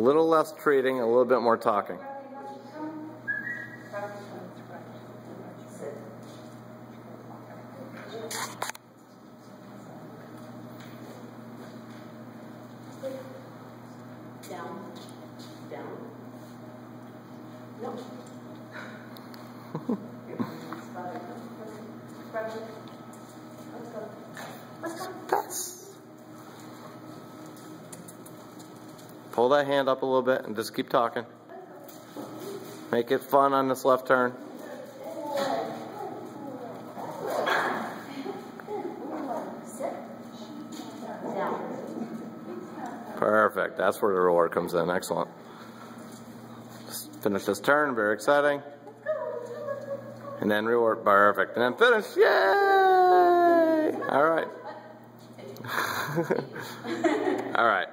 little less treating, a little bit more talking. Down. Down. No. Pull that hand up a little bit and just keep talking. Make it fun on this left turn. Perfect. That's where the reward comes in. Excellent. Just finish this turn. Very exciting. And then reward. Perfect. And then finish. Yay! All right. All right.